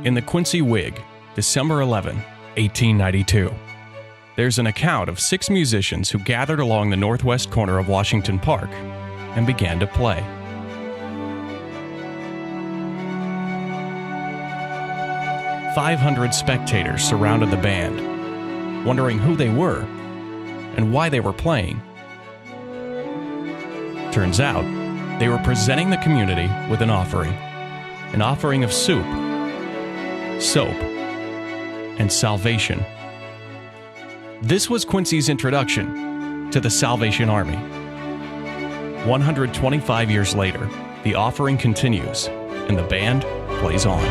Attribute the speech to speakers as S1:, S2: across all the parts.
S1: In the Quincy Whig, December 11, 1892. There's an account of 6 musicians who gathered along the northwest corner of Washington Park and began to play. "500 spectators surrounded the band, wondering who they were and why they were playing. Turns out, they were presenting the community with an offering of soup, soap, and salvation." This was Quincy's introduction to the Salvation Army. 125 years later, the offering continues, and the band plays on.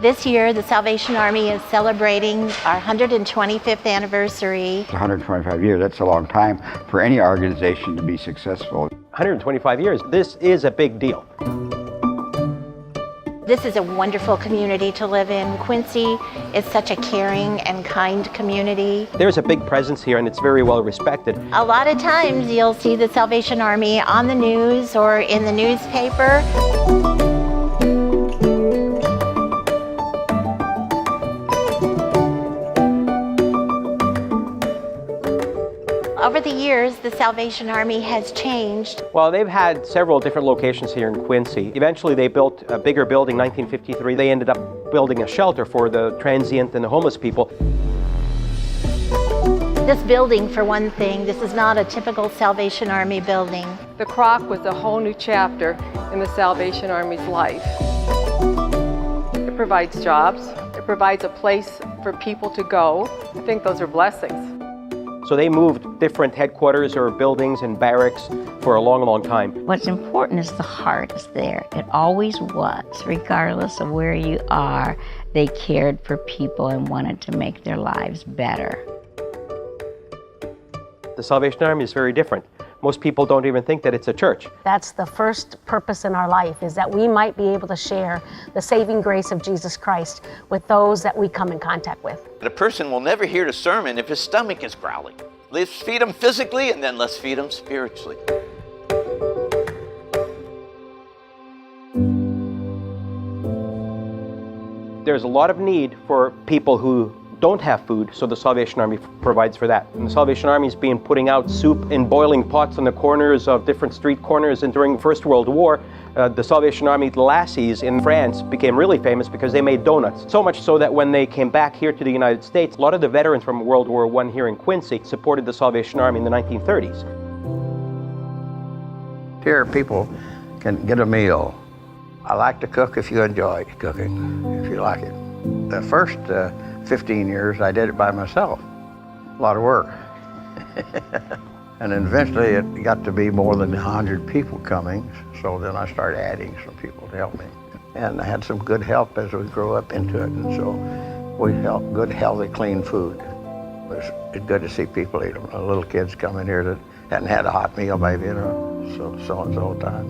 S2: This year, the Salvation Army is celebrating our 125th anniversary.
S3: 125 years, that's a long time for any organization to be successful.
S4: 125 years, this is a big deal.
S2: This is a wonderful community to live in. Quincy is such a caring and kind community.
S4: There's a big presence here and it's very well respected.
S2: A lot of times you'll see the Salvation Army on the news or in the newspaper. Over the years, the Salvation Army has changed.
S4: Well, they've had several different locations here in Quincy. Eventually, they built a bigger building, 1953. They ended up building a shelter for the transient and the homeless people.
S2: This building, for one thing, this is not a typical Salvation Army building.
S5: The Croc was a whole new chapter in the Salvation Army's life. It provides jobs. It provides a place for people to go. I think those are blessings.
S4: So they moved different headquarters or buildings and barracks for a long, long time.
S6: What's important is the heart is there. It always was. Regardless of where you are, they cared for people and wanted to make their lives better.
S4: The Salvation Army is very different. Most people don't even think that it's a church.
S7: That's the first purpose in our life, is that we might be able to share the saving grace of Jesus Christ with those that we come in contact with.
S8: A person will never hear the sermon if his stomach is growling. Let's feed them physically and then let's feed them spiritually.
S4: There's a lot of need for people who don't have food, so the Salvation Army provides for that. And the Salvation Army has been putting out soup in boiling pots on the corners of different street corners, and during the First World War, the Salvation Army lassies in France became really famous because they made donuts. So much so that when they came back here to the United States, a lot of the veterans from World War I here in Quincy supported the Salvation Army in the 1930s.
S9: Here people can get a meal. I like to cook if you enjoy cooking, if you like it. The first 15 years I did it by myself. A lot of work. And eventually it got to be more than 100 people coming, so then I started adding some people to help me. And I had some good help as we grew up into it, and so we helped good, healthy, clean food. It's good to see people eat them. Little kids come in here that hadn't had a hot meal maybe in so and so time.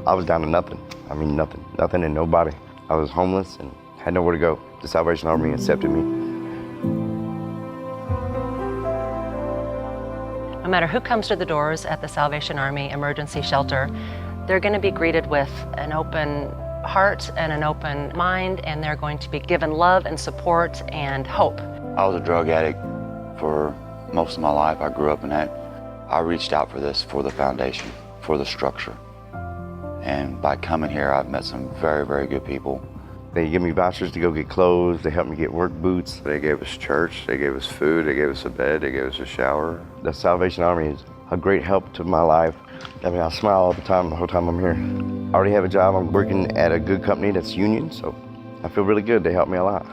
S10: I was down to nothing. I mean nothing and nobody. I was homeless and had nowhere to go. The Salvation Army accepted me.
S11: No matter who comes to the doors at the Salvation Army Emergency Shelter, they're going to be greeted with an open heart and an open mind, and they're going to be given love and support and hope.
S12: I was a drug addict for most of my life. I grew up in that. I reached out for this, for the foundation, for the structure. And by coming here, I've met some very, very good people.
S10: They give me vouchers to go get clothes. They helped me get work boots.
S13: They gave us church. They gave us food. They gave us a bed. They gave us a shower.
S10: The Salvation Army is a great help to my life. I mean, I smile all the time, the whole time I'm here. I already have a job. I'm working at a good company that's union, so I feel really good. They helped me a lot.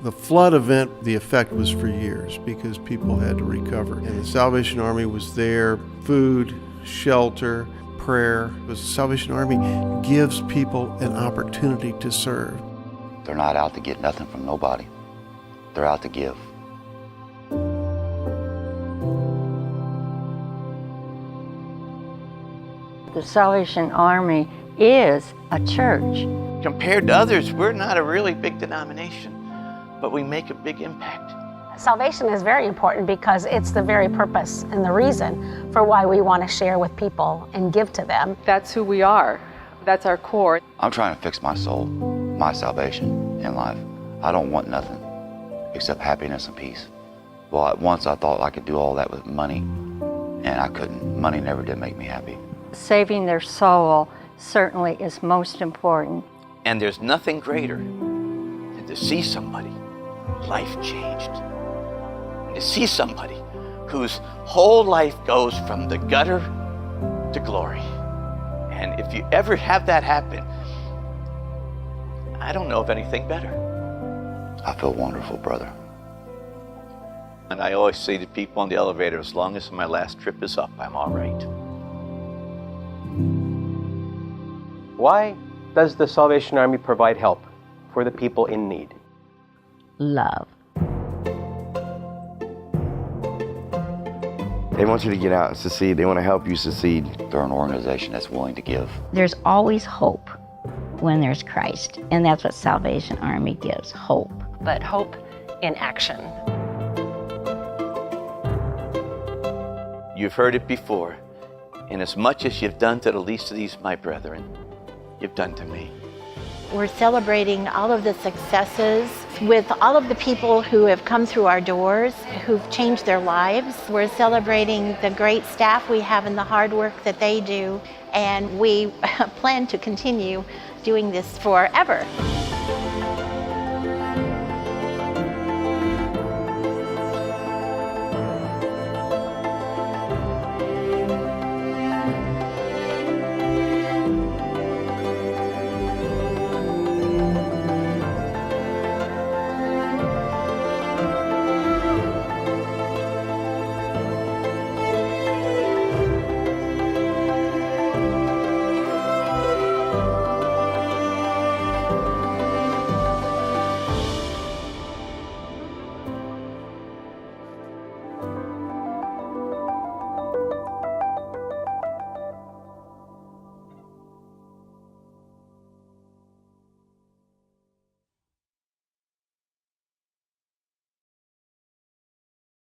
S14: The flood event, the effect was for years because people had to recover. And the Salvation Army was there, food, shelter, prayer. The Salvation Army gives people an opportunity to serve.
S12: They're not out to get nothing from nobody. They're out to give.
S7: The
S6: The Salvation Army is a church.
S8: Compared to others, we're not a really big denomination, but we make a big impact.
S7: Salvation is very important because it's the very purpose and the reason for why we want to share with people and give to them.
S5: That's who we are. That's our core.
S12: I'm trying to fix my soul, my salvation in life. I don't want nothing except happiness and peace. Well, at once I thought I could do all that with money, and I couldn't. Money never did make me happy.
S6: Saving their soul certainly is most important.
S8: And there's nothing greater than to see somebody life changed. And to see somebody whose whole life goes from the gutter to glory. And if you ever have that happen, I don't know of anything better.
S12: I feel wonderful, brother.
S8: And I always say to people on the elevator, as long as my last trip is up, I'm all right.
S4: Why does the Salvation Army provide help for the people in need?
S6: Love.
S10: They want you to get out and succeed. They want to help you succeed.
S12: They're an organization that's willing to give.
S6: There's always hope when there's Christ, and that's what Salvation Army gives, hope.
S11: But hope in action.
S8: You've heard it before. Inasmuch as you've done to the least of these, my brethren, you've done to me.
S2: We're celebrating all of the successes with all of the people who have come through our doors, who've changed their lives. We're celebrating the great staff we have and the hard work that they do, and we plan to continue doing this forever.